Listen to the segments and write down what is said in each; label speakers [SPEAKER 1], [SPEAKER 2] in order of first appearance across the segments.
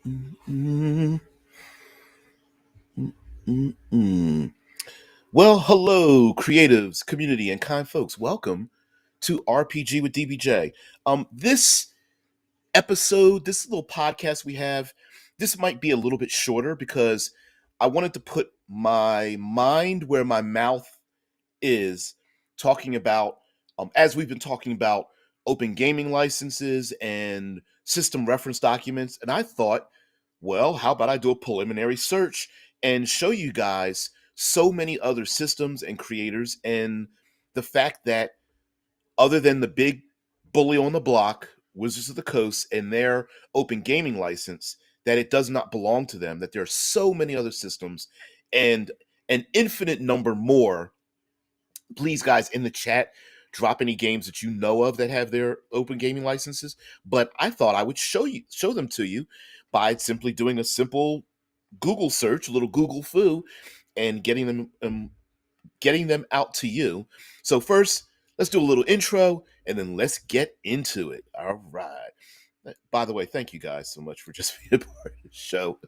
[SPEAKER 1] Mm, mm, mm. Well, hello, creatives, community, and kind folks. Welcome to RPG with DBJ. This episode, this little podcast we have, this might be a little bit shorter because I wanted to put my mind where my mouth is, talking about, as we've been talking about open gaming licenses and system reference documents. And I thought, well, how about I do a preliminary search and show you guys so many other systems and creators, and the fact that other than the big bully on the block, Wizards of the Coast, and their open gaming license, that it does not belong to them, that there are so many other systems and an infinite number more. Please, guys, in the chat, drop any games that you know of that have their open gaming licenses. But I thought I would show them to you by simply doing a simple Google search, a little Google foo, and getting them out to you. So first, let's do a little intro, and then let's get into it. All right. By the way, thank you guys so much for just being a part of the show.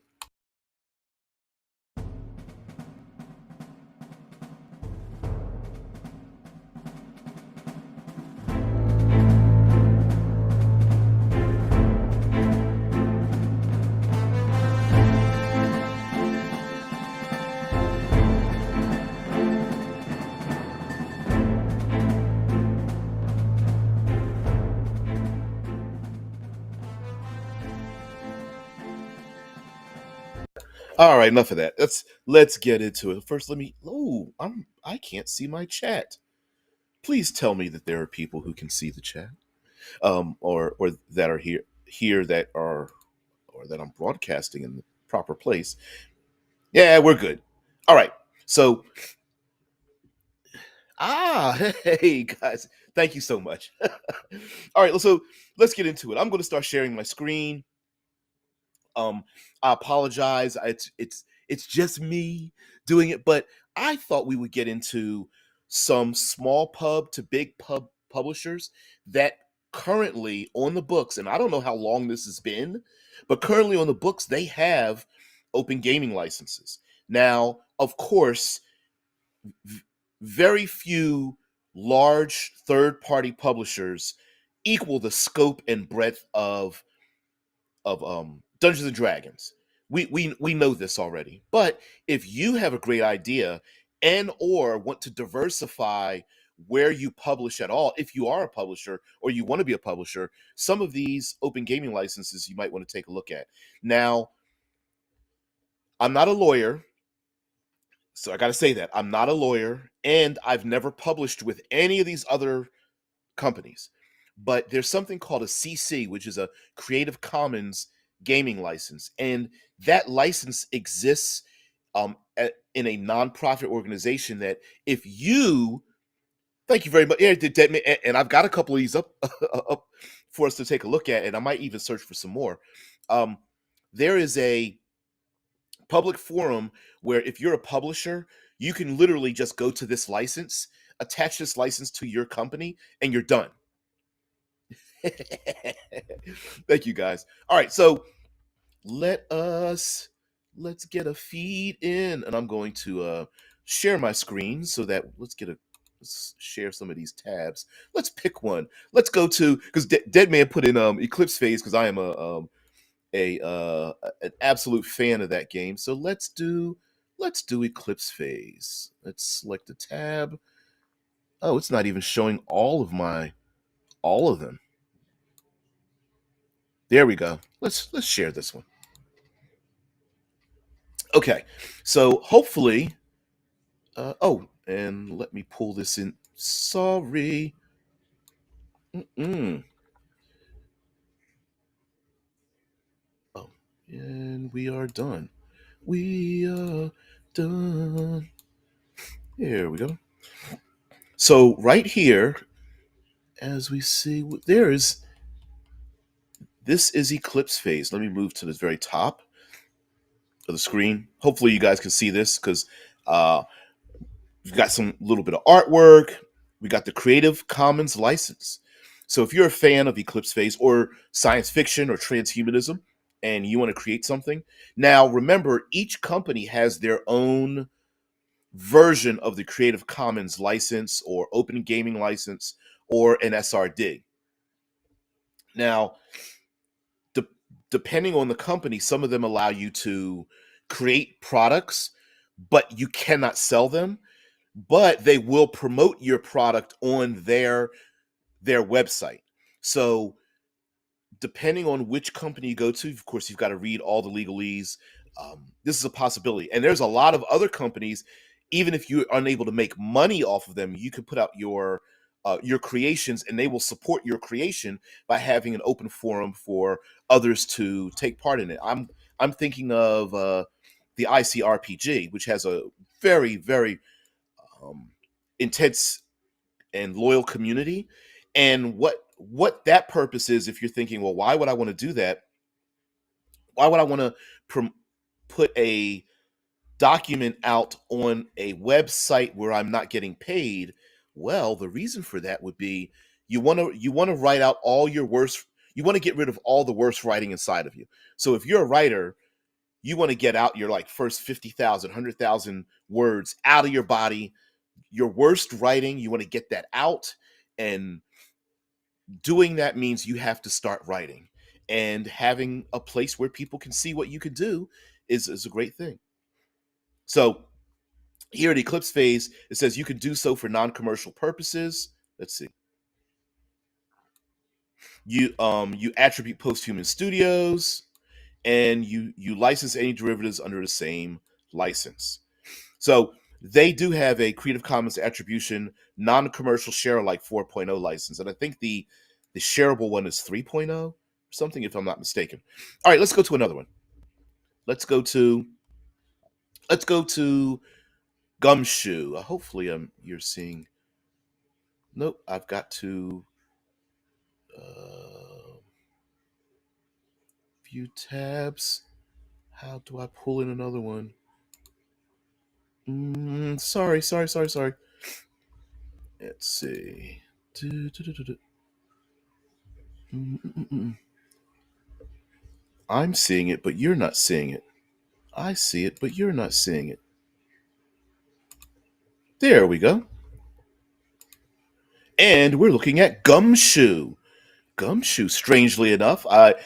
[SPEAKER 1] All right, enough of that. Let's get into it. First, let me. Oh, I can't see my chat. Please tell me that there are people who can see the chat, or that are here that are, or that I'm broadcasting in the proper place. Yeah, we're good. All right. So, hey guys, thank you so much. All right, so let's get into it. I'm going to start sharing my screen. I apologize. It's just me doing it, but I thought we would get into some small pub to big pub publishers that currently on the books, and I don't know how long this has been, but currently on the books they have open gaming licenses. Now, of course, v- very few large third-party publishers equal the scope and breadth of Dungeons and Dragons. We know this already. But if you have a great idea and or want to diversify where you publish at all, if you are a publisher or you want to be a publisher, some of these open gaming licenses you might want to take a look at. Now, I'm not a lawyer, so I got to say that I'm not a lawyer, and I've never published with any of these other companies. But there's something called a CC, which is a Creative Commons gaming license, and that license exists in a nonprofit organization. That if you, thank you very much, yeah, and I've got a couple of these up up for us to take a look at, and I might even search for some more. Um, there is a public forum where if you're a publisher, you can literally just go to this license, attach this license to your company, and you're done. Thank you guys. All right, so let us let's get a feed in, and I'm going to share my screen so that let's share some of these tabs. Let's pick one. Let's go to, because Dead Man put in Eclipse Phase, because I am an absolute fan of that game. So let's do Eclipse Phase. Let's select a tab. Oh, it's not even showing all of them. There we go. Let's share this one. Okay, so hopefully, oh, and let me pull this in. Sorry. Mm-mm. Oh, and we are done. We are done. Here we go. So right here, as we see, this is Eclipse Phase. Let me move to the very top of the screen. Hopefully, you guys can see this, because uh, we've got some little bit of artwork. We got the Creative Commons license. So if you're a fan of Eclipse Phase or science fiction or transhumanism, and you want to create something. Now, remember, each company has their own version of the Creative Commons license or open gaming license or an SRD. Now, de- depending on the company, some of them allow you to create products, but you cannot sell them, but they will promote your product on their website. So depending on which company you go to, of course, you've got to read all the legalese. This is a possibility. And there's a lot of other companies, even if you're unable to make money off of them, you can put out your creations and they will support your creation by having an open forum for others to take part in it. I'm thinking of the ICRPG, which has a very, very um, intense and loyal community. And what that purpose is, if you're thinking, well, why would I want to do that? Why would I want to put a document out on a website where I'm not getting paid? Well, the reason for that would be you want to write out all your worst. You want to get rid of all the worst writing inside of you. So if you're a writer, you want to get out your like first 50,000, 100,000 words out of your body. Your worst writing, you want to get that out, and doing that means you have to start writing, and having a place where people can see what you can do is a great thing. So here at Eclipse Phase, it says you can do so for non-commercial purposes. Let's see. You attribute Posthuman Studios, and you license any derivatives under the same license. So they do have a Creative Commons Attribution non-commercial share alike 4.0 license, and I think the shareable one is 3.0 or something, if I'm not mistaken. All right, let's go to another one. Let's go to Gumshoe. Hopefully, you're seeing. Nope, I've got to view tabs. How do I pull in another one? Sorry. Let's see. Do, do, do, do, do. I'm seeing it, but you're not seeing it. I see it, but you're not seeing it. There we go. And we're looking at Gumshoe. Gumshoe, strangely enough, I've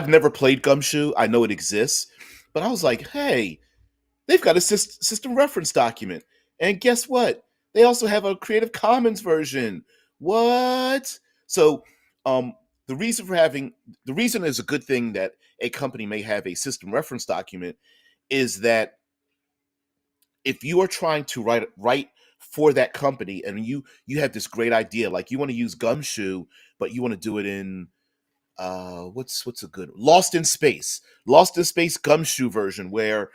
[SPEAKER 1] never played Gumshoe. I know it exists, but I was like, hey, they've got a system reference document, and guess what? They also have a Creative Commons version. What? So, um, the reason is a good thing that a company may have a system reference document is that if you are trying to write for that company, and you have this great idea, like you want to use Gumshoe, but you want to do it in what's a good Lost in Space Gumshoe version, where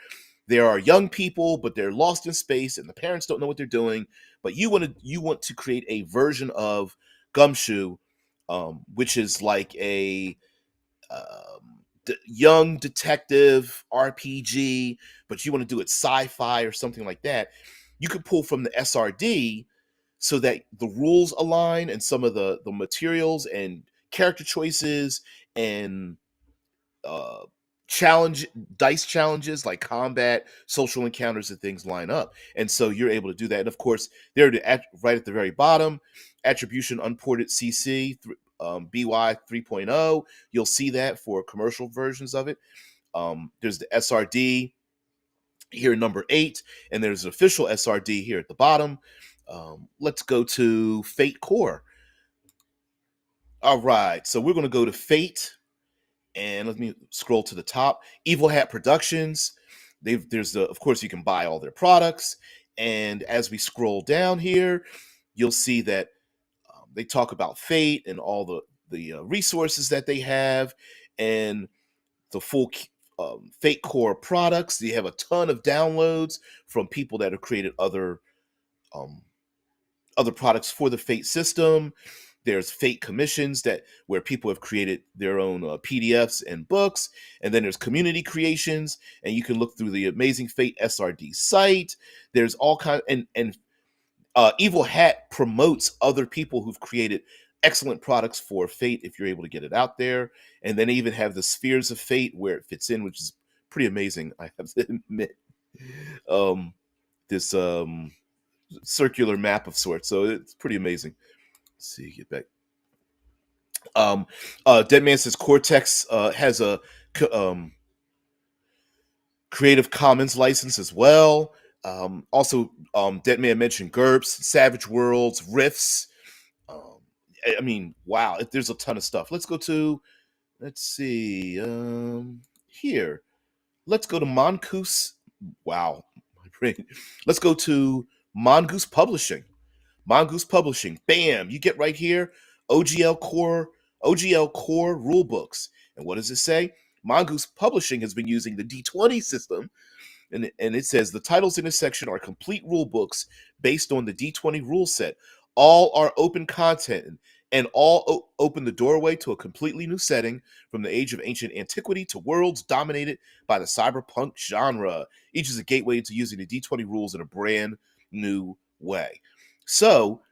[SPEAKER 1] there are young people but they're lost in space and the parents don't know what they're doing, but you want to create a version of Gumshoe, which is like a young detective RPG, but you want to do it sci-fi or something like that. You could pull from the SRD so that the rules align, and some of the materials and character choices and uh, challenge dice challenges like combat, social encounters, and things line up, and so you're able to do that. And of course, right at the very bottom, attribution unported CC BY 3.0. You'll see that for commercial versions of it. There's the SRD here, number 8, and there's an official SRD here at the bottom. Let's go to Fate Core. All right, so we're going to go to Fate, and let me scroll to the top. Evil Hat Productions. Of course, you can buy all their products, and as we scroll down here, you'll see that they talk about Fate and all the resources that they have, and the full Fate Core products. They have a ton of downloads from people that have created um, other products for the Fate system. There's Fate commissions where people have created their own PDFs and books, and then there's community creations, and you can look through the Amazing Fate SRD site. There's all kind and Evil Hat promotes other people who've created excellent products for Fate if you're able to get it out there. And then they even have the Spheres of Fate where it fits in, which is pretty amazing, I have to admit. Um, this circular map of sorts. So it's pretty amazing. Let's see, get back. Dead Man says Cortex has a Creative Commons license as well. Also, Dead Man mentioned GURPS, Savage Worlds, Riffs. Um, I mean, wow, there's a ton of stuff. Let's see, here. Let's go to Mongoose. Wow, my brain. Let's go to Mongoose Publishing. Mongoose Publishing. Bam! You get right here. OGL Core, OGL Core rule books. And what does it say? Mongoose Publishing has been using the D20 system, and it says the titles in this section are complete rule books based on the D20 rule set. All are open content and all open the doorway to a completely new setting from the age of ancient antiquity to worlds dominated by the cyberpunk genre. Each is a gateway to using the D20 rules in a brand new way. So,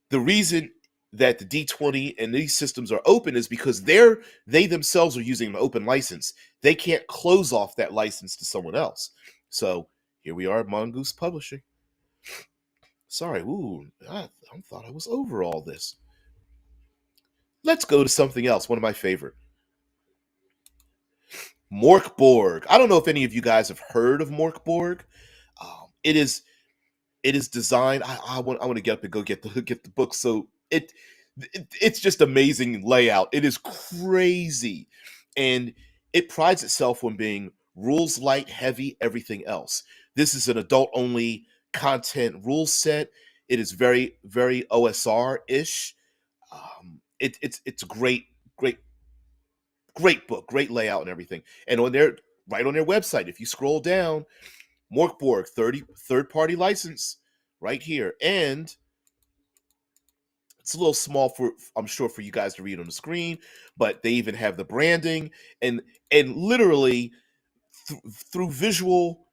[SPEAKER 1] the reason that the D20 and these systems are open is because they themselves are using an open license. They can't close off that license to someone else. So here we are at Mongoose Publishing. Sorry, I thought I was over all this. Let's go to something else, one of my favorite. Morkborg. I don't know if any of you guys have heard of Morkborg. It is designed. I want to get up and go get the book. So it's just amazing layout. It is crazy, and it prides itself on being rules light, heavy, everything else. This is an adult only content rule set. It is very very OSR ish. It's a great book, great layout and everything. And on their right on their website, if you scroll down, Morkborg third party license right here, and it's a little small for I'm sure for you guys to read on the screen, but they even have the branding and literally through visual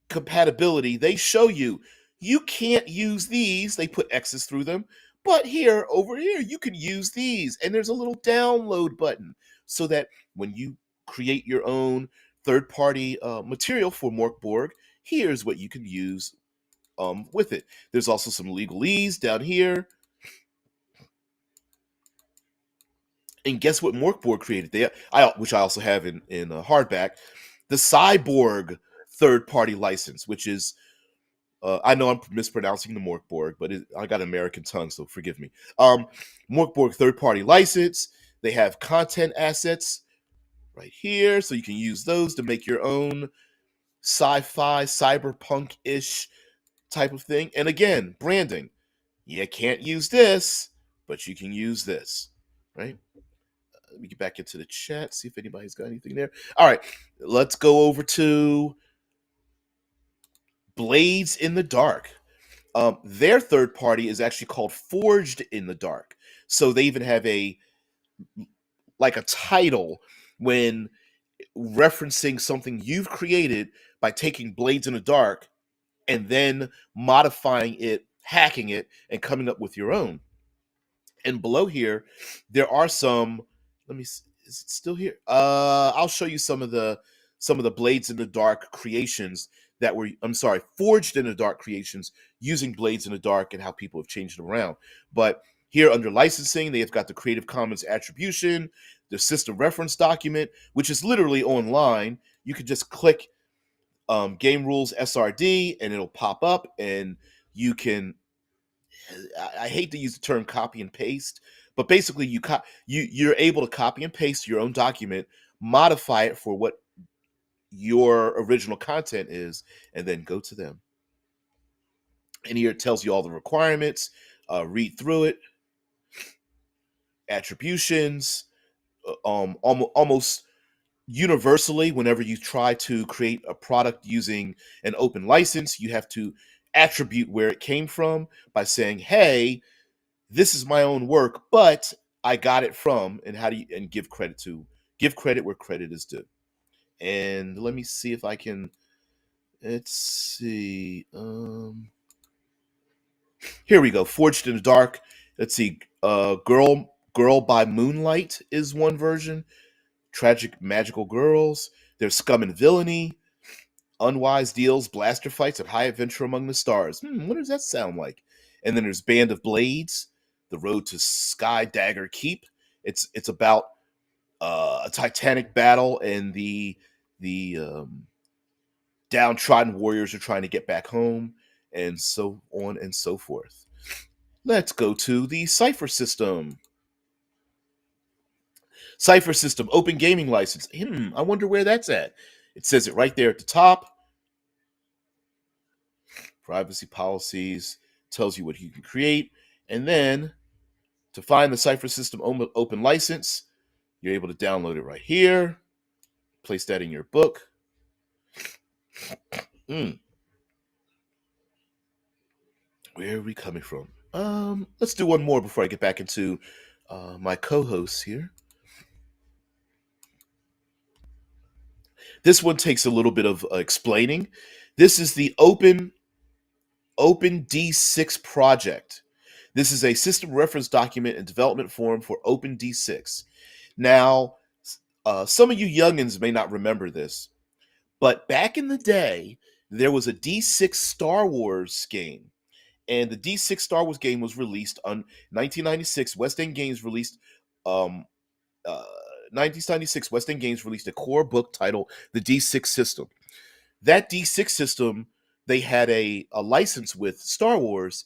[SPEAKER 1] compatibility, they show you you can't use these. They put X's through them, but here over here you can use these, and there's a little download button so that when you create your own third-party material for Morkborg, here's what you can use with it. There's also some legalese down here. And guess what Morkborg created? Which I also have in hardback, the Cyborg third-party license, which is I know I'm mispronouncing the Morkborg, but I got an American tongue, so forgive me. Morkborg third-party license. They have content assets right here, so you can use those to make your own sci-fi, cyberpunk-ish type of thing. And again, branding. You can't use this, but you can use this, right? Let me get back into the chat, see if anybody's got anything there. All right, let's go over to Blades in the Dark. Their third party is actually called Forged in the Dark. So they even have a title when referencing something you've created by taking Blades in the Dark and then modifying it, hacking it, and coming up with your own. And below here, there are some. Let me. Is it still here? I'll show you some of the Blades in the Dark creations that were. I'm sorry, Forged in the Dark creations using Blades in the Dark and how people have changed it around. But here under licensing, they have got the Creative Commons attribution, the system reference document, which is literally online. You can just click Game Rules SRD, and it'll pop up, and you can I hate to use the term copy and paste, but basically you're able to copy and paste your own document, modify it for what your original content is, and then go to them. And here it tells you all the requirements. Read through it. Attributions. Almost universally, whenever you try to create a product using an open license, you have to attribute where it came from by saying, "Hey, this is my own work, but I got it from," and give credit where credit is due. And let me see if I can. Let's see. Here we go. Forged in the Dark. Let's see. Girl by Moonlight is one version. Tragic Magical Girls. There's Scum and Villainy. Unwise Deals, Blaster Fights, and High Adventure Among the Stars. What does that sound like? And then there's Band of Blades, The Road to Sky Dagger Keep. It's about a titanic battle, and the downtrodden warriors are trying to get back home, and so on and so forth. Let's go to the Cypher system. Cypher system, open gaming license. I wonder where that's at. It says it right there at the top. Privacy policies, tells you what you can create, and then to find the Cypher system open license, you're able to download it right here, place that in your book. Where are we coming from? Let's do one more before I get back into my co-hosts here. This one takes a little bit of explaining. This is the Open D6 project. This is a system reference document and development forum for Open D6. Now, some of you youngins may not remember this, but back in the day, there was a D6 Star Wars game. And the D6 Star Wars game was released on 1996. West End Games released 1996. West End Games released a core book titled The D6 System. That D6 system, they had a license with Star Wars,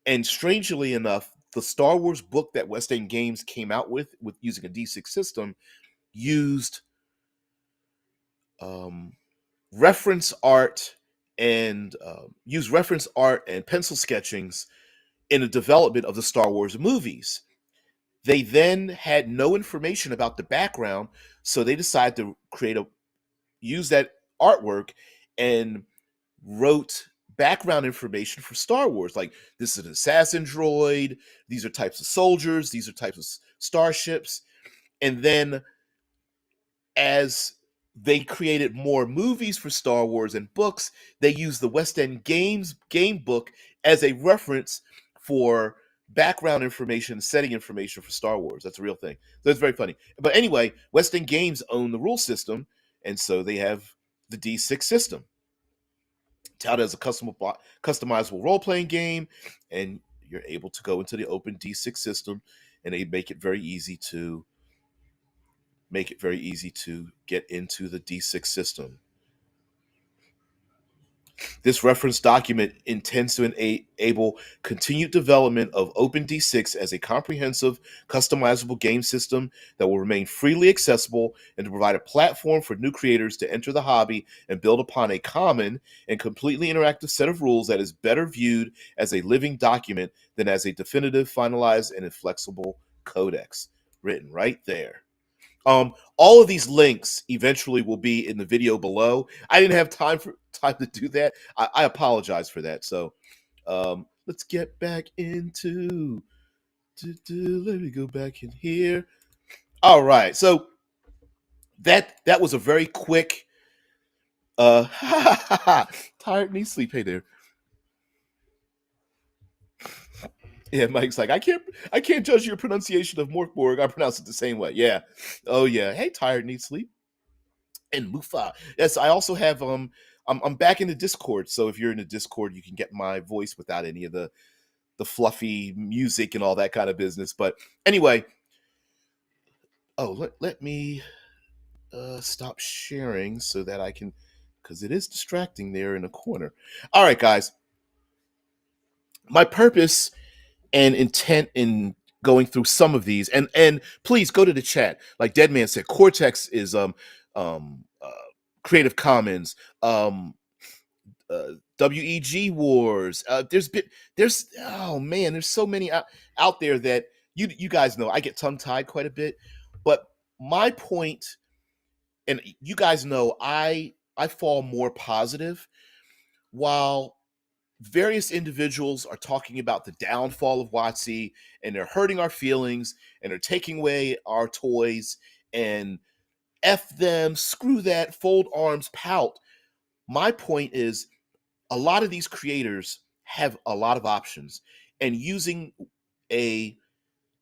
[SPEAKER 1] and strangely enough, the Star Wars book that West End Games came out with using a D6 system used reference art and pencil sketchings in the development of the Star Wars movies. They then had no information about the background, so they decided to use that artwork and wrote background information for Star Wars. Like, this is an assassin droid, these are types of soldiers, these are types of starships. And then as they created more movies for Star Wars and books, they used the West End Games game book as a reference for background information, setting information for Star Wars. That's a real thing. So it's very funny. But anyway, West End Games own the rule system, and so they have the D6 system. Touted as a customizable role-playing game, and you're able to go into the open D6 system, and they make it very easy to get into the D6 system. This reference document intends to enable continued development of OpenD6 as a comprehensive, customizable game system that will remain freely accessible and to provide a platform for new creators to enter the hobby and build upon a common and completely interactive set of rules that is better viewed as a living document than as a definitive, finalized, and inflexible codex. Written right there. All of these links eventually will be in the video below. I didn't have time to do that. I apologize for that. So let's get back into let me go back in here. All right. So that was a very quick tired me sleep. Hey there. Yeah, Mike's like, I can't judge your pronunciation of Morkborg. I pronounce it the same way. Yeah. Oh yeah. Hey, tired need sleep. And Mufa. Yes, I also have I'm back in the Discord, so if you're in the Discord, you can get my voice without any of the fluffy music and all that kind of business. But anyway, let me stop sharing so that I can, because it is distracting there in the corner. All right, guys. My purpose and intent in going through some of these, and please go to the chat. Like Deadman said, Cortex is um uh, Creative Commons, WEG Wars. There's oh man, there's so many out there that you guys know I get tongue tied quite a bit, but my point, and you guys know I fall more positive, while various individuals are talking about the downfall of WotC, and they're hurting our feelings, and they're taking away our toys, and F them, screw that, fold arms, pout. My point is, a lot of these creators have a lot of options, and a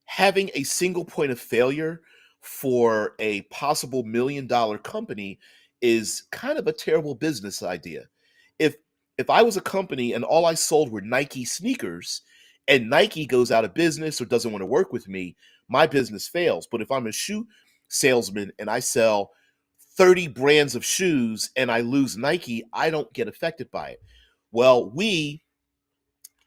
[SPEAKER 1] having a single point of failure for a possible $1 million company is kind of a terrible business idea. If if I was a company and all I sold were Nike sneakers and Nike goes out of business or doesn't want to work with me, my business fails. But if I'm a shoe salesman and I sell 30 brands of shoes and I lose Nike, I don't get affected by it. Well, we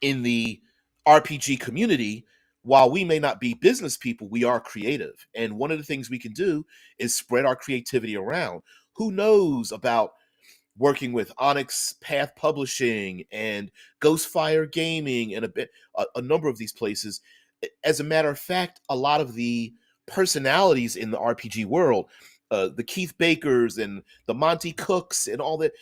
[SPEAKER 1] in the RPG community, while we may not be business people, we are creative. And one of the things we can do is spread our creativity around. Who knows about working with Onyx Path Publishing and Ghostfire Gaming and a number of these places? As a matter of fact, a lot of the personalities in the RPG world, the Keith Bakers and the Monty Cooks and all that,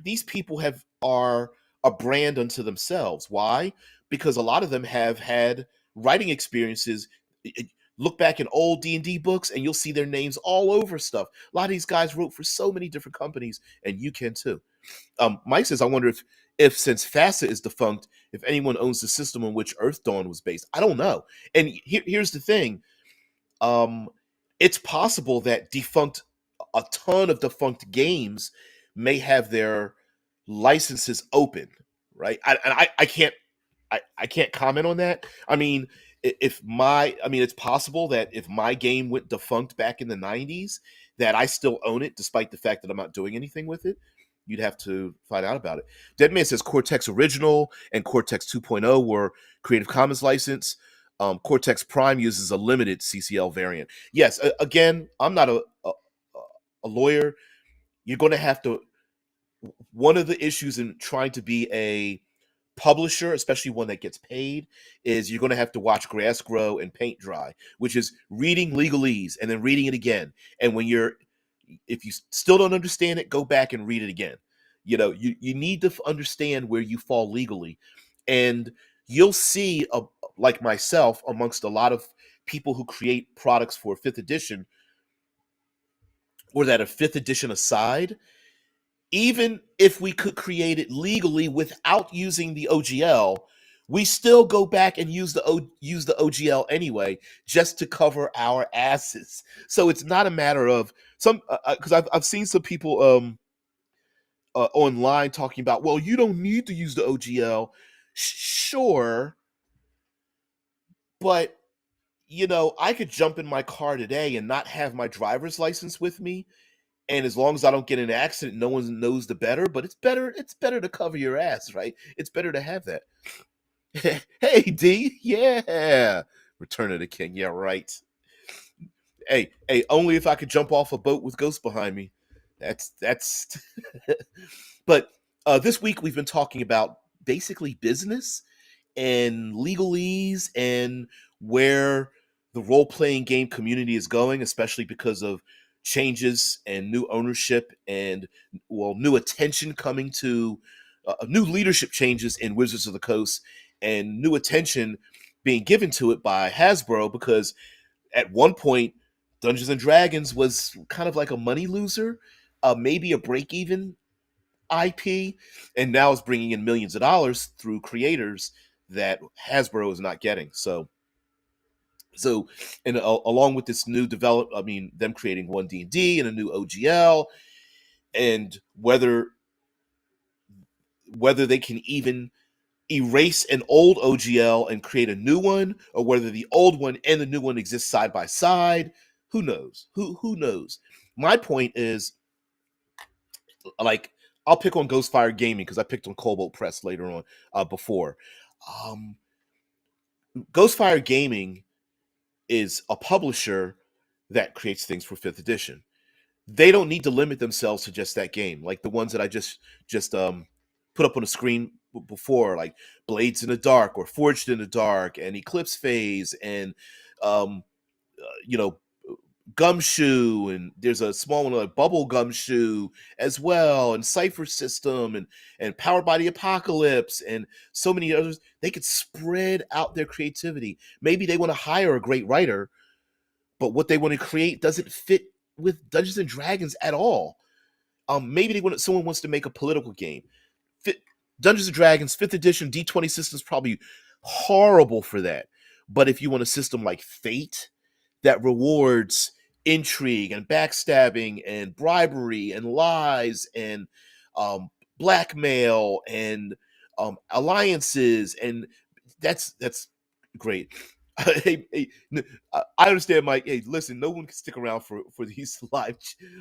[SPEAKER 1] these people are a brand unto themselves. Why? Because a lot of them have had writing experiences. Look back in old D&D books and you'll see their names all over stuff. A lot of these guys wrote for so many different companies, and you can too. Mike says, I wonder if since FASA is defunct, if anyone owns the system on which Earth Dawn was based. I don't know. And here's the thing. Um, it's possible that a ton of defunct games may have their licenses open, right? I can't comment on that. I mean, it's possible that if my game went defunct back in the 90s, that I still own it despite the fact that I'm not doing anything with it. You'd have to find out about it. Deadman says Cortex Original and Cortex 2.0 were Creative Commons license. Cortex Prime uses a limited CCL variant. Yes, again, I'm not a lawyer. You're going to have to. One of the issues in trying to be a publisher, especially one that gets paid, is you're going to have to watch grass grow and paint dry, which is reading legalese and then reading it again. And if you still don't understand it, go back and read it again. You need to understand where you fall legally, and you'll see, like myself, amongst a lot of people who create products for fifth edition, or that are fifth edition aside, even if we could create it legally without using the OGL, we still go back and use the OGL anyway, just to cover our asses. So it's not a matter of some, because I've seen some people online talking about, well, you don't need to use the OGL. Sure, but I could jump in my car today and not have my driver's license with me, and as long as I don't get in an accident, no one knows the better. But it's better to cover your ass, right? It's better to have that. Hey, D, yeah, Return of the King, yeah, right. Hey, only if I could jump off a boat with ghosts behind me. That's But this week we've been talking about basically business and legalese and where the role playing game community is going, especially because of changes and new ownership and, well, new attention coming to new leadership changes in Wizards of the Coast, and new attention being given to it by Hasbro, because at one point Dungeons and Dragons was kind of like a money loser, maybe a break even IP, and now it's bringing in millions of dollars through creators that Hasbro is not getting. So, and along with this new them creating one D&D and a new OGL, and whether they can even erase an old OGL and create a new one, or whether the old one and the new one exist side by side, who knows? Who knows? My point is, like, I'll pick on Ghostfire Gaming because I picked on Cobalt Press later on, before. Um, Ghostfire Gaming is a publisher that creates things for fifth edition. They don't need to limit themselves to just that game, like the ones that I just put up on the screen before, like Blades in the Dark or Forged in the Dark and Eclipse Phase and um, you know Gumshoe, and there's a small one like Bubble Gumshoe as well, and Cipher System, and Powered by the Apocalypse, and so many others. They could spread out their creativity. Maybe they want to hire a great writer, but what they want to create doesn't fit with Dungeons and Dragons at all. Maybe someone wants to make a political game. Dungeons and Dragons 5th edition D20 system is probably horrible for that. But if you want a system like Fate that rewards intrigue and backstabbing and bribery and lies and um, blackmail and alliances, and that's great. I understand, Mike. Hey, listen, no one can stick around for these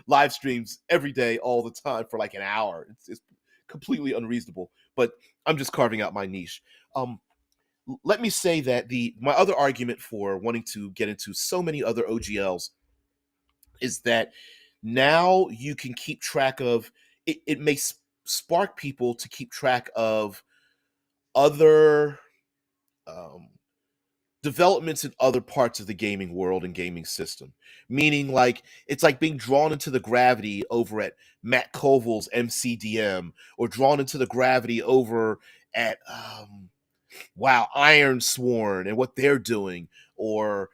[SPEAKER 1] live streams every day, all the time for like an hour. It's completely unreasonable. But I'm just carving out my niche. Um, Let me say that the my other argument for wanting to get into so many other OGLs is that now you can keep track of it. It makes spark people to keep track of other um, developments in other parts of the gaming world and gaming system. Meaning, like it's like being drawn into the gravity over at Matt Koval's MCDM, or drawn into the gravity over at wow, Iron Sworn and what they're doing, or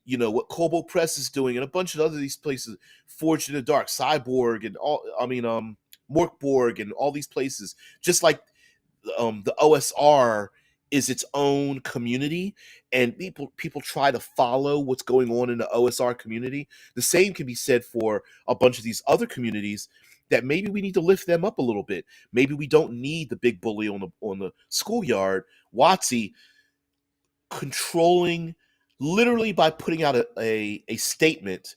[SPEAKER 1] what Kobo Press is doing, and a bunch of other these places, Forged in the Dark, Cyborg, and all. I mean, Morkborg, and all these places. Just like the OSR is its own community, and people try to follow what's going on in the OSR community. The same can be said for a bunch of these other communities. That maybe we need to lift them up a little bit. Maybe we don't need the big bully on the schoolyard, Watsy, controlling, literally by putting out a statement,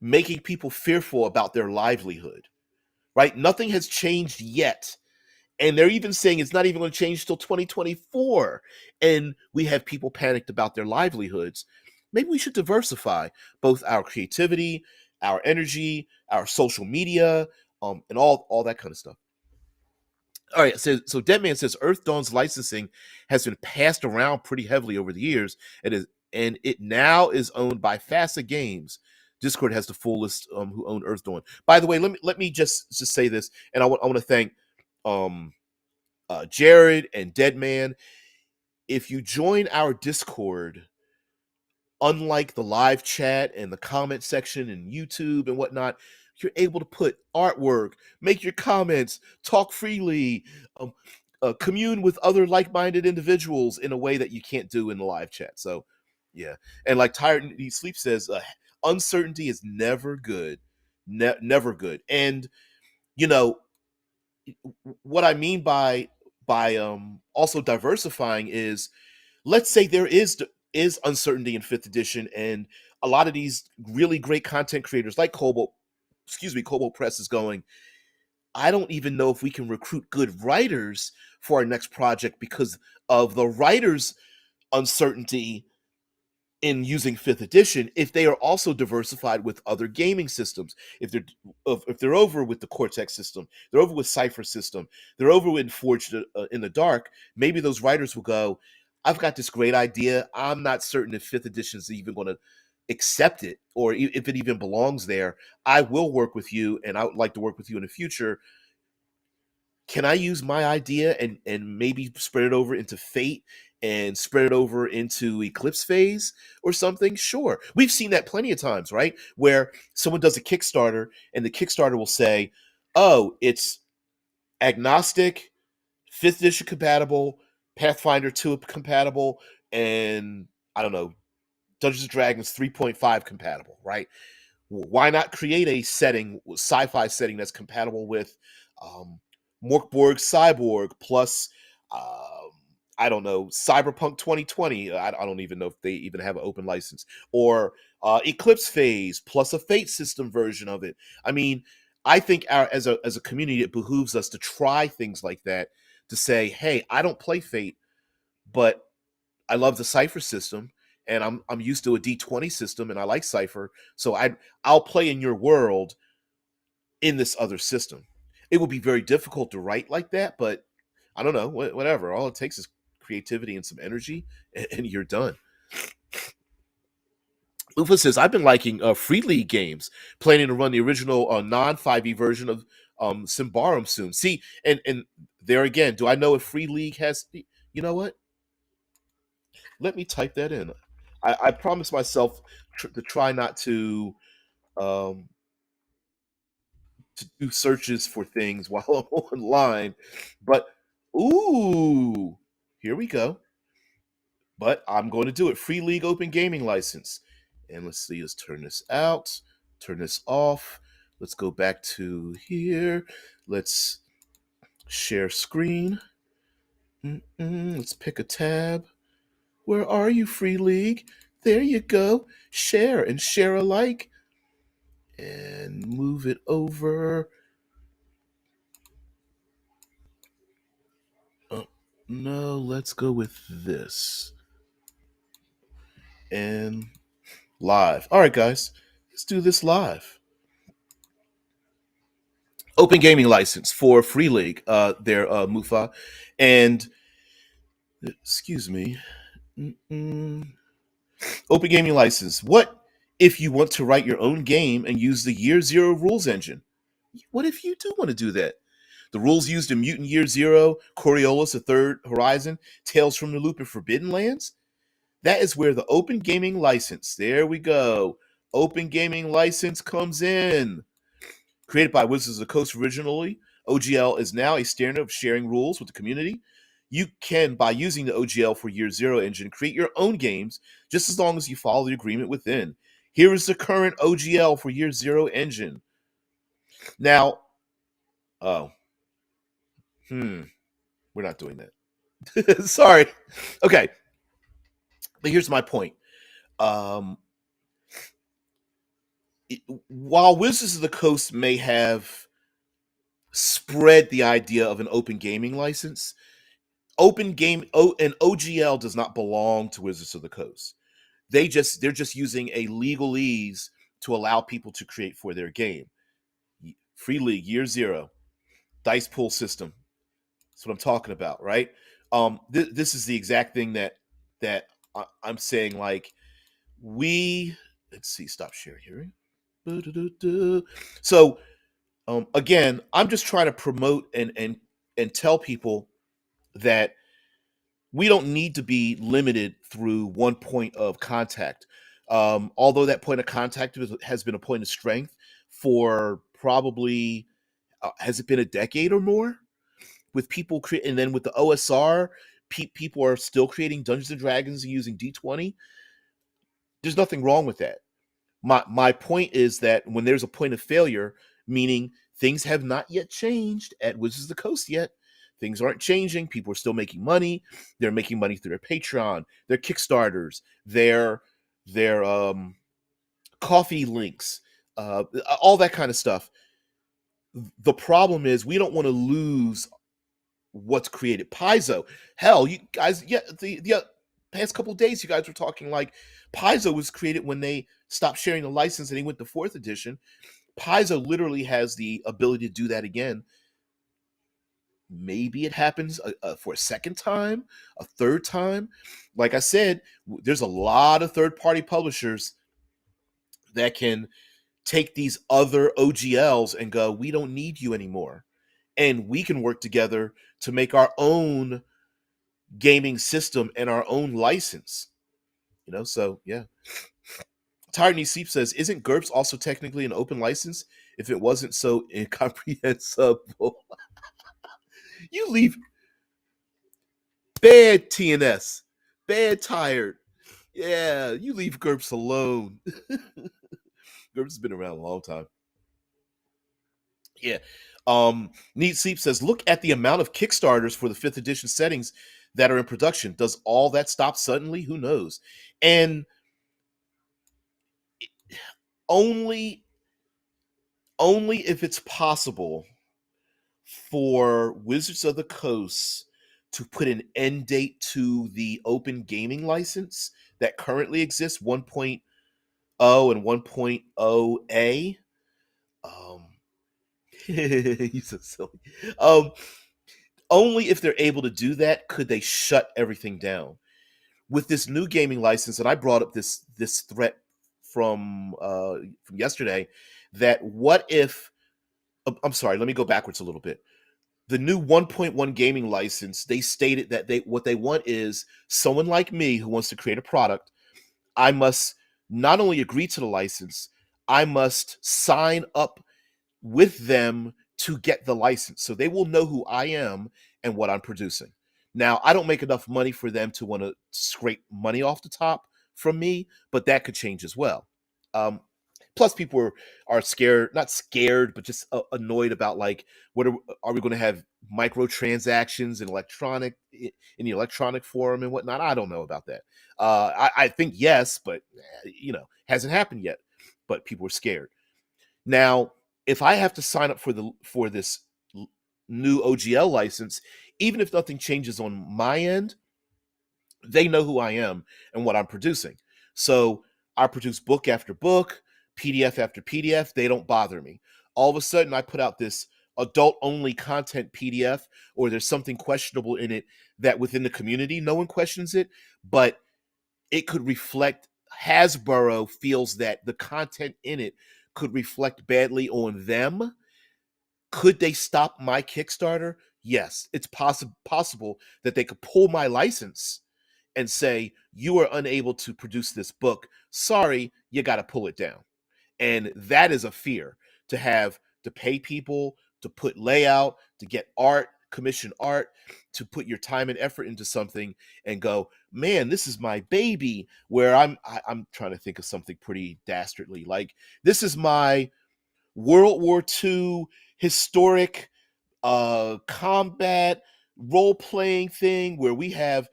[SPEAKER 1] making people fearful about their livelihood. Right? Nothing has changed yet, and they're even saying it's not even going to change till 2024, and we have people panicked about their livelihoods. Maybe we should diversify both our creativity, our energy, our social media, and all that kind of stuff. All right, so Deadman says Earth Dawn's licensing has been passed around pretty heavily over the years, and it now is owned by FASA Games. Discord has the full list who own Earth Dawn. By the way, let me just say this, and I want to thank um, Jared and Deadman. If you join our Discord, unlike the live chat and the comment section and YouTube and whatnot, you're able to put artwork, make your comments, talk freely, um, commune with other like-minded individuals in a way that you can't do in the live chat. So, yeah, and like Tired Need Sleep says, uncertainty is never good, never good. And you know what I mean by also diversifying is, let's say there is uncertainty in 5th edition, and a lot of these really great content creators like Kobo Press is going, I don't even know if we can recruit good writers for our next project because of the writers uncertainty in using 5th edition, if they are also diversified with other gaming systems. If they're over with the Cortex system, they're over with Cypher system, they're over with Forged in the Dark, maybe those writers will go, I've got this great idea, I'm not certain if 5th edition is even going to accept it, or if it even belongs there. I will work with you, and I would like to work with you in the future. Can I use my idea and maybe spread it over into Fate and spread it over into Eclipse Phase or something? Sure. We've seen that plenty of times, right? Where someone does a Kickstarter and the Kickstarter will say, oh, it's agnostic, 5th edition compatible, Pathfinder 2 compatible, and I don't know, Dungeons and Dragons 3.5 compatible, right? Why not create a setting, sci-fi setting that's compatible with um, Morkborg Cyborg plus I don't know, Cyberpunk 2020. I don't even know if they even have an open license, or Eclipse Phase plus a Fate system version of it. I mean, I think as a community, it behooves us to try things like that, to say, hey, I don't play Fate, but I love the Cypher system, and I'm used to a D20 system, and I like Cypher, so I'll play in your world in this other system. It would be very difficult to write like that, but I don't know, whatever. All it takes is creativity and some energy, and you're done. Lufa says, I've been liking Free League games, planning to run the original non 5e version of Symbaroum soon. See, and there again, do I know if Free League has, you know what? Let me type that in. I promised myself to try not um, to do searches for things while I'm online, but Ooh, here we go. But I'm going to do it. Free League Open Gaming License. And let's see, let's turn this out, turn this off. Let's go back to here. Let's share screen. Let's pick a tab. Where are you, Free League? There you go. Share and share alike. And move it over. Oh, no, let's go with this. And live. All right, guys, let's do this live. Open gaming license for Free League, Mufa. And, excuse me. Open gaming license. What if you want to write your own game and use the Year Zero rules engine? What if you do want to do that? The rules used in Mutant Year Zero, Coriolis, The Third Horizon, Tales from the Loop, and Forbidden Lands? That is where the open gaming license, there we go. Open gaming license comes in. Created by Wizards of the Coast originally, OGL is now a standard of sharing rules with the community. You can, by using the OGL for Year Zero engine, create your own games just as long as you follow the agreement within. Here is the current OGL for Year Zero engine. Now, oh, we're not doing that. Sorry. Okay, but here's my point. While Wizards of the Coast may have spread the idea of an open gaming license, an OGL does not belong to Wizards of the Coast. They're just using a legalese to allow people to create for their game. Free League, Year Zero, dice pool system. That's what I'm talking about, right? This is the exact thing that I'm saying. Like, let's see, stop sharing here. So again, I'm just trying to promote and tell people that we don't need to be limited through one point of contact. Although that point of contact has been a point of strength for probably has it been a decade or more with people and then with the OSR, people are still creating Dungeons and Dragons using D20. There's nothing wrong with that. My point is that when there's a point of failure, meaning things have not yet changed at Wizards of the Coast yet, things aren't changing. People are still making money. They're making money through their Patreon, their Kickstarters, their coffee links, all that kind of stuff. The problem is we don't want to lose what's created. Paizo, hell, you guys, yeah, the past couple of days, you guys were talking like Paizo was created when they stopped sharing the license and they went to 4th edition. Paizo literally has the ability to do that again. Maybe it happens for a second time, a third time. Like I said, there's a lot of third-party publishers that can take these other OGLs and go, we don't need you anymore. And we can work together to make our own gaming system and our own license. So yeah. Tyrone Seep says, isn't GURPS also technically an open license if it wasn't so incomprehensible? You leave bad TNS, bad tired. Yeah, you leave GURPS alone. GURPS has been around a long time. Yeah. Neat Seep says, look at the amount of Kickstarters for the 5th edition settings that are in production. Does all that stop suddenly? Who knows? And only if it's possible for Wizards of the Coast to put an end date to the open gaming license that currently exists 1.0 and 1.0a. He's so silly. Only if they're able to do that could they shut everything down. With this new gaming license, and I brought up this threat from yesterday, that what if I'm sorry, let me go backwards a little bit. The new 1.1 gaming license, they stated that what they want is someone like me who wants to create a product. I must not only agree to the license, I must sign up with them to get the license. So they will know who I am and what I'm producing. Now, I don't make enough money for them to want to scrape money off the top from me, but that could change as well. Um, Plus, people are scared, not scared, but just annoyed about like, what are we going to have microtransactions in the electronic form and whatnot? I don't know about that. I think yes, but hasn't happened yet. But people are scared. Now, if I have to sign up for this new OGL license, even if nothing changes on my end, they know who I am and what I'm producing. So I produce book after book, PDF after PDF. They don't bother me. All of a sudden, I put out this adult only content PDF, or there's something questionable in it that within the community, no one questions it, but it could reflect, Hasbro feels that the content in it could reflect badly on them. Could they stop my Kickstarter? Yes, it's possible that they could pull my license and say, you are unable to produce this book. Sorry, you got to pull it down. And that is a fear, to have to pay people to put layout, to get art, commission art, to put your time and effort into something and go, man, this is my baby. Where I'm trying to think of something pretty dastardly. Like, this is my World War II historic combat role playing thing where we have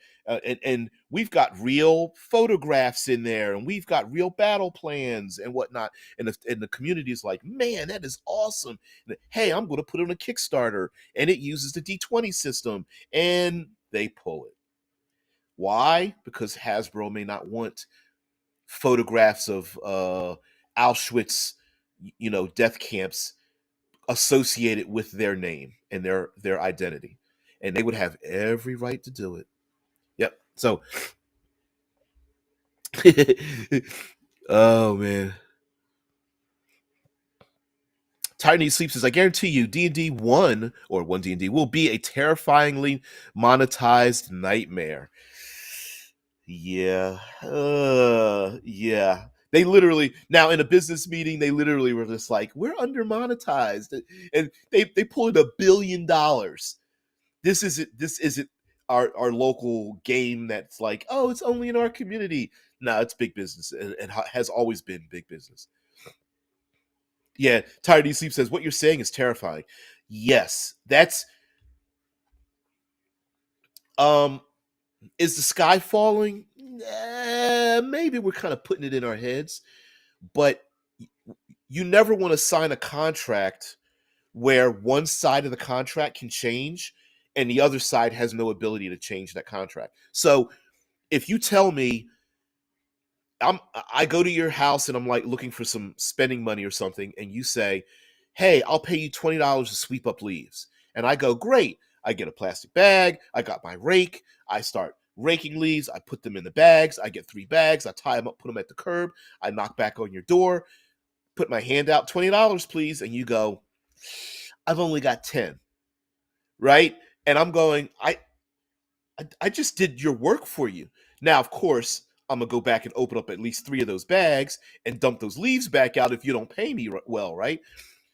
[SPEAKER 1] and we've got real photographs in there, and we've got real battle plans and whatnot, and the community is like, man, that is awesome. And, hey, I'm going to put it on a Kickstarter, and it uses the D20 system, and they pull it. Why? Because Hasbro may not want photographs of Auschwitz, death camps associated with their name and their identity, and they would have every right to do it. Yep. So oh man, Tiny Sleep says, I guarantee you D&D 1 or 1 D&D will be a terrifyingly monetized nightmare. Yeah. Yeah. They literally, now in a business meeting, they literally were just like, we're under monetized, and they pulled $1 billion. This isn't our local game that's like, oh, it's only in our community. No, it's big business, and has always been big business. Yeah, Tired D Sleep says, what you're saying is terrifying. Yes, that's um is the sky falling? Maybe we're kind of putting it in our heads, but you never want to sign a contract where one side of the contract can change and the other side has no ability to change that contract. So if you tell me, I go to your house and I'm like looking for some spending money or something, and you say, hey, I'll pay you $20 to sweep up leaves. And I go, great. I get a plastic bag, I got my rake, I start raking leaves, I put them in the bags, I get 3 bags, I tie them up, put them at the curb, I knock back on your door, put my hand out, $20, please. And you go, I've only got 10, right? And I'm going, I just did your work for you. Now, of course, I'm gonna go back and open up at least 3 of those bags and dump those leaves back out if you don't pay me well, right?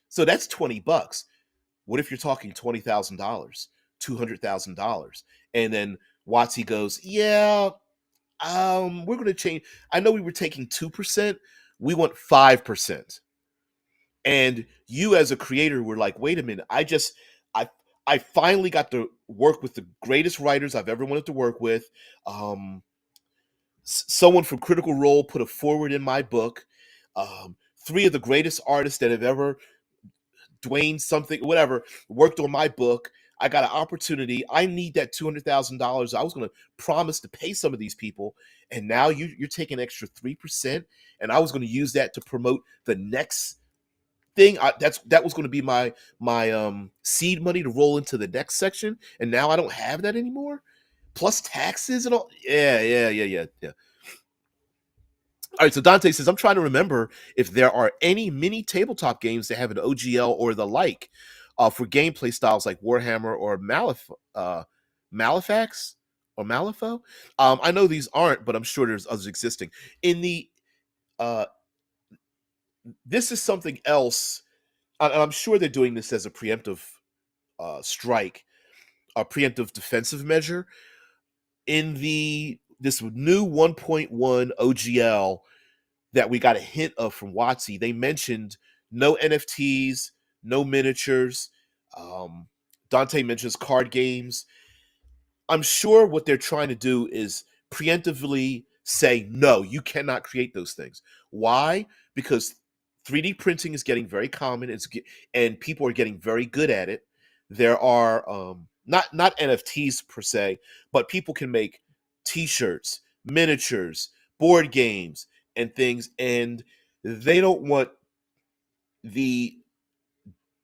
[SPEAKER 1] So that's $20. What if you're talking $20,000, $200,000, and then Watsy goes, yeah, we're gonna change. I know we were taking 2%, we want 5%. And you as a creator were like, wait a minute, I I finally got to work with the greatest writers I've ever wanted to work with. Someone from Critical Role put a forward in my book. 3 of the greatest artists that have ever Dwayne something, whatever, worked on my book. I got an opportunity. I need that $200,000. I was going to promise to pay some of these people, and now you're taking an extra 3%, and I was going to use that to promote the next thing. That was going to be my seed money to roll into the next section, and now I don't have that anymore. Plus taxes and all. Yeah. All right, so Dante says, I'm trying to remember if there are any mini tabletop games that have an OGL or the like for gameplay styles like Warhammer or Malefax or Malifaux. I know these aren't, but I'm sure there's others existing. In the uh, This is something else, and I'm sure they're doing this as a preemptive strike. a preemptive defensive measure in this new 1.1 OGL that we got a hint of from WotC. They mentioned no NFTs, no miniatures. Um, Dante mentions card games. I'm sure what they're trying to do is preemptively say, no, you cannot create those things. Why? Because 3D printing is getting very common. And people are getting very good at it. There are not NFTs per se, but people can make T-shirts, miniatures, board games, and things, and they don't want the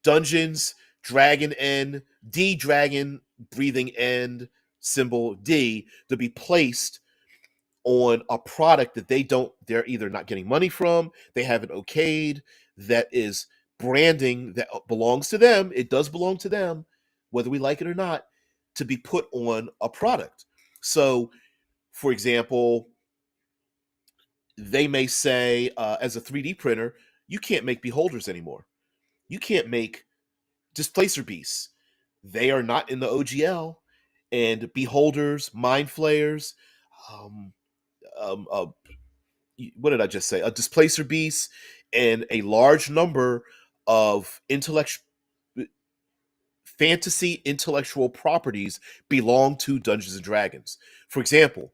[SPEAKER 1] Dungeons, Dragon N, D Dragon breathing N symbol D to be placed on a product that they're either not getting money from, they haven't okayed, that is branding that belongs to them. It does belong to them, whether we like it or not, to be put on a product. So, for example, they may say, as a 3D printer, you can't make beholders anymore. You can't make displacer beasts. They are not in the OGL, and beholders, mind flayers, um, um, uh, what did I just say? A displacer beast and a large number of fantasy intellectual properties belong to Dungeons and Dragons. For example,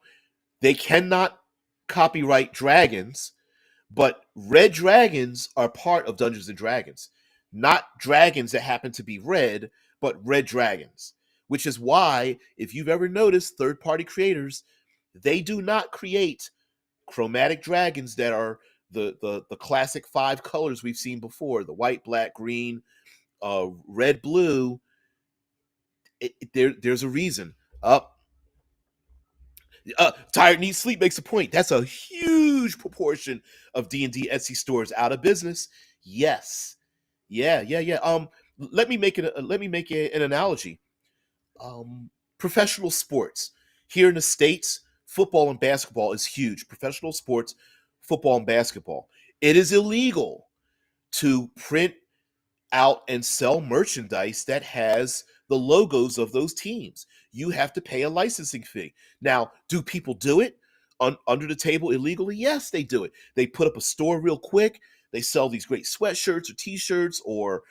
[SPEAKER 1] they cannot copyright dragons, but red dragons are part of Dungeons and Dragons. Not dragons that happen to be red, but red dragons. Which is why, if you've ever noticed, third party creators, they do not create chromatic dragons that are the classic five colors we've seen before: the white, black, green, red, blue. There's a reason. Up, tired needs sleep makes a point. That's a huge proportion of D&D Etsy stores out of business. Yes, yeah. Let me make an analogy. Professional sports here in the states, football and basketball is huge. Professional sports, football and basketball. It is illegal to print out and sell merchandise that has the logos of those teams. You have to pay a licensing fee. Now, do people do it under the table illegally? Yes, they do it. They put up a store real quick. They sell these great sweatshirts or t-shirts or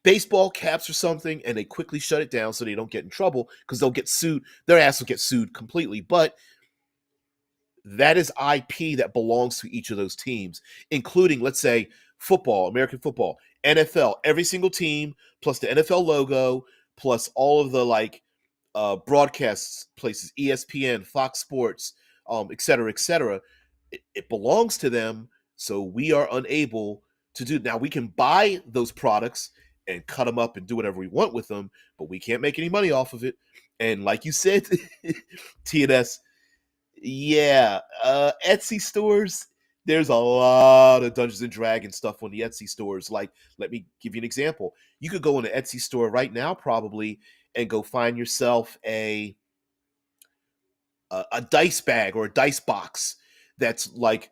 [SPEAKER 1] baseball caps or something, and they quickly shut it down so they don't get in trouble because they'll get sued. Their ass will get sued completely. But that is IP that belongs to each of those teams, including, let's say, football, American football, NFL, every single team, plus the NFL logo, plus all of the broadcast places, ESPN, Fox Sports, et cetera, et cetera. It belongs to them, so we are unable to do. Now we can buy those products and cut them up and do whatever we want with them, but we can't make any money off of it. And like you said, TNS, yeah, Etsy stores. There's a lot of Dungeons and Dragons stuff on the Etsy stores. Like, let me give you an example. You could go in an Etsy store right now, probably, and go find yourself a dice bag or a dice box that's like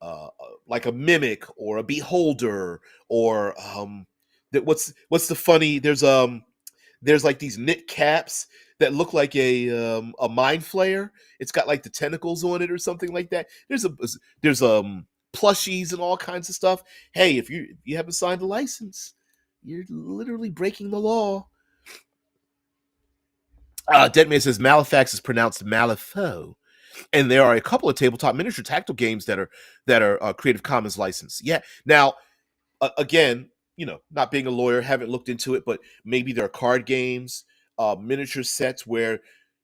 [SPEAKER 1] a mimic or a beholder or that what's the funny there's like these knit caps that look like a mind flayer. It's got like the tentacles on it or something like that. There's plushies and all kinds of stuff. Hey, if you haven't signed a license, you're literally breaking the law. Deadman says Malefax is pronounced Malifaux, and there are a couple of tabletop miniature tactile games that are Creative Commons licensed. Yeah. Now, again, not being a lawyer, haven't looked into it, but maybe there are card games, miniature sets where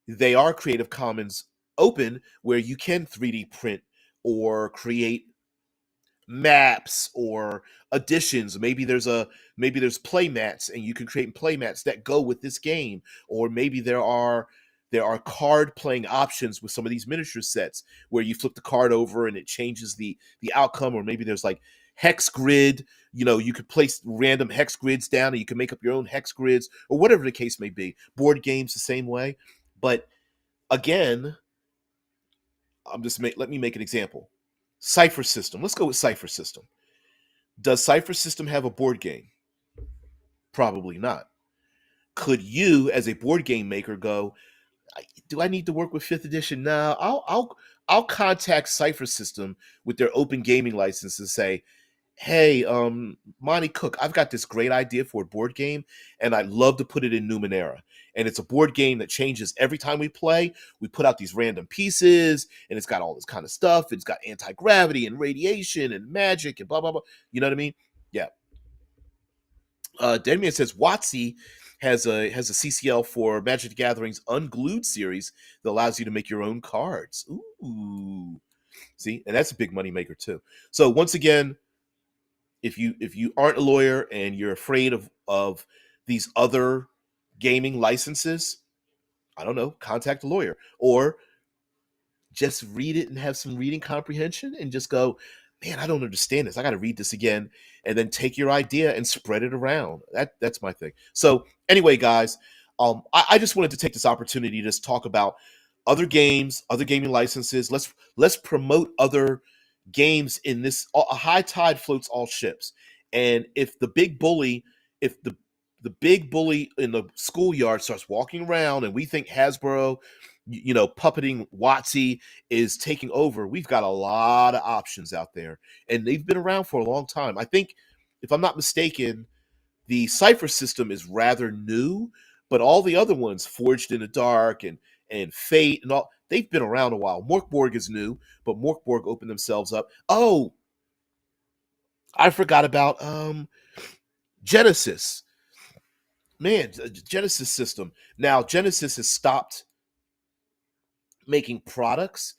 [SPEAKER 1] they are Creative Commons open, where you can 3D print or create maps or additions. Maybe there's play mats and you can create play mats that go with this game, or maybe there are card playing options with some of these miniature sets where you flip the card over and it changes the outcome, or maybe there's like hex grid. You could place random hex grids down and you can make up your own hex grids or whatever the case may be. Board games the same way. But again, let me make an example. Cipher System. Let's go with Cipher System. Does Cipher System have a board game? Probably not. could you, as a board game maker, go, do I need to work with fifth edition? No, I'll contact Cipher System with their open gaming license and say, hey, Monty Cook, I've got this great idea for a board game, and I'd love to put it in Numenera. And it's a board game that changes every time we play. We put out these random pieces, and it's got all this kind of stuff. It's got anti-gravity and radiation and magic and blah, blah, blah. You know what I mean? Yeah. Demian says WotC has a CCL for Magic the Gathering's Unglued series that allows you to make your own cards. Ooh. See? And that's a big money maker too. So once again, if you aren't a lawyer and you're afraid of these other gaming licenses, I don't know, contact a lawyer or just read it and have some reading comprehension and just go, man, I don't understand this. I got to read this again, and then take your idea and spread it around. That's my thing. So anyway, guys, I just wanted to take this opportunity to just talk about other games, other gaming licenses. Let's promote other games in this. A high tide floats all ships, and if the big bully, if the big bully in the schoolyard starts walking around, and we think Hasbro, puppeting WotC is taking over, we've got a lot of options out there, and they've been around for a long time. I think, if I'm not mistaken, the Cipher System is rather new, but all the other ones, Forged in the Dark and Fate and all, they've been around a while. Morkborg is new, but Morkborg opened themselves up. Oh, I forgot about Genesis. Man, Genesis System. Now, Genesis has stopped making products,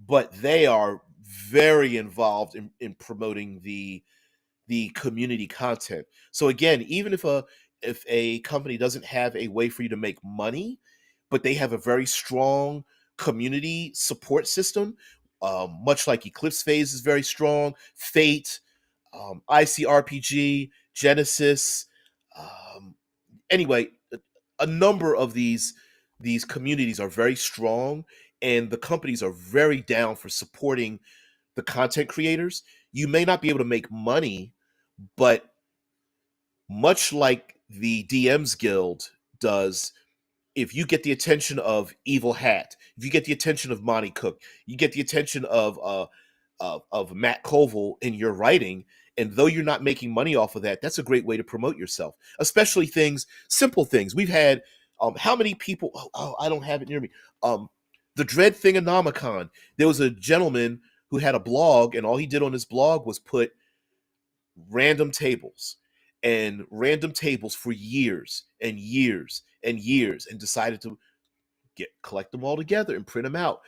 [SPEAKER 1] but they are very involved in promoting the community content. So again, even if a company doesn't have a way for you to make money, but they have a very strong community support system, much like Eclipse Phase is very strong, Fate, ICRPG, Genesis, anyway, a number of these communities are very strong, and the companies are very down for supporting the content creators. You may not be able to make money, but much like the DMs Guild does, if you get the attention of Evil Hat, if you get the attention of Monty Cook, you get the attention of Matt Colville in your writing, and though you're not making money off of that, that's a great way to promote yourself. Especially simple things. We've had how many people? Oh, I don't have it near me. The Dread Thingonomicon. There was a gentleman who had a blog, and all he did on his blog was put random tables for years and years and years, and decided to collect them all together and print them out.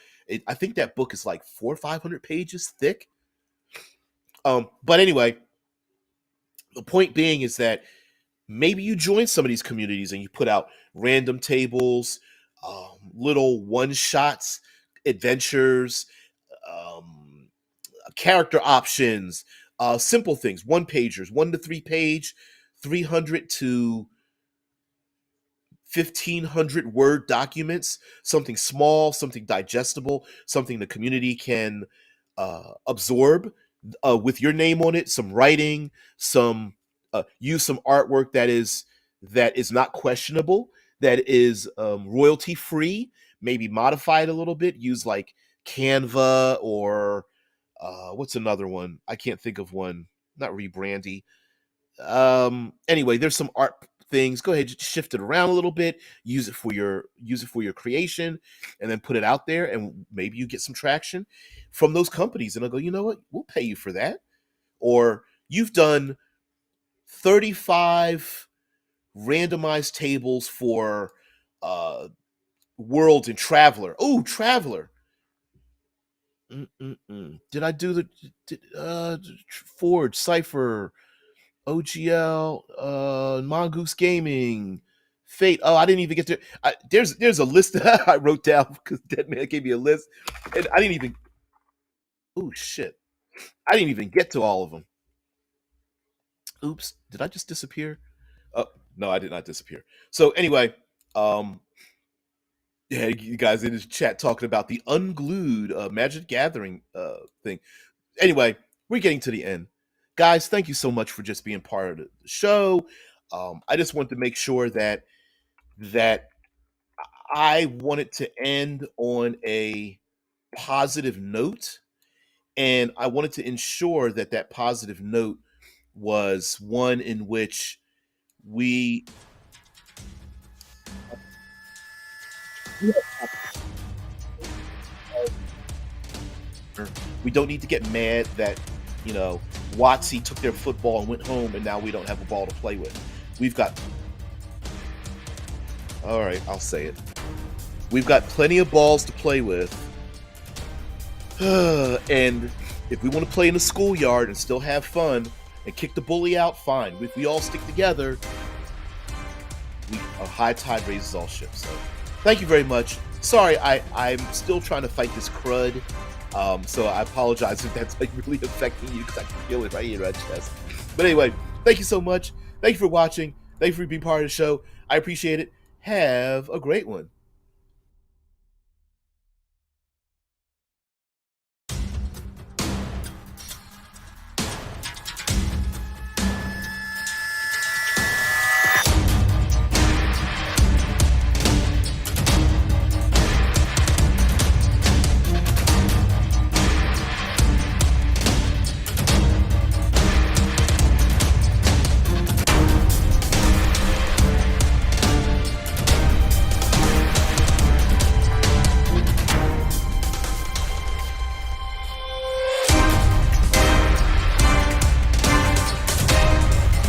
[SPEAKER 1] I think that book is like 400 or 500 pages thick. But anyway, the point being is that maybe you join some of these communities and you put out random tables, little one shots, adventures, um, character options, simple things, one pagers, 1 to 3 page, 300 to 1,500 word documents, something small, something digestible, something the community can absorb, with your name on it, some writing, some use some artwork that is not questionable, that is royalty free, maybe modify it a little bit, use like Canva or what's another one? I can't think of one. Not Rebrandy. Anyway, there's some art things. Go ahead, just shift it around a little bit, use it for your creation, and then put it out there, and maybe you get some traction from those companies, and they'll go, you know what, we'll pay you for that. Or you've done 35 randomized tables for World and Traveler. Oh, Traveler. Did I do Forge, Cipher, OGL, Mongoose Gaming, Fate? Oh, I didn't even get to. There's a list that I wrote down because Dead Man gave me a list, and I didn't even. Oh shit! I didn't even get to all of them. Oops! Did I just disappear? Oh no, I did not disappear. So anyway, um, yeah, you guys in this chat talking about the unglued Magic Gathering thing. Anyway, we're getting to the end. Guys, thank you so much for just being part of the show. I just want to make sure that that I wanted to end on a positive note, and I wanted to ensure that that positive note was one in which we we don't need to get mad that, you know, Watsy took their football and went home and now we don't have a ball to play with. We've got, all right, I'll say it. We've got plenty of balls to play with. And if we want to play in the schoolyard and still have fun and kick the bully out, fine. If we all stick together, a high tide raises all ships. So thank you very much. Sorry, I'm still trying to fight this crud. So I apologize if that's like really affecting you, because I can feel it right here in my chest. But anyway, thank you so much. Thank you for watching. Thank you for being part of the show. I appreciate it. Have a great one.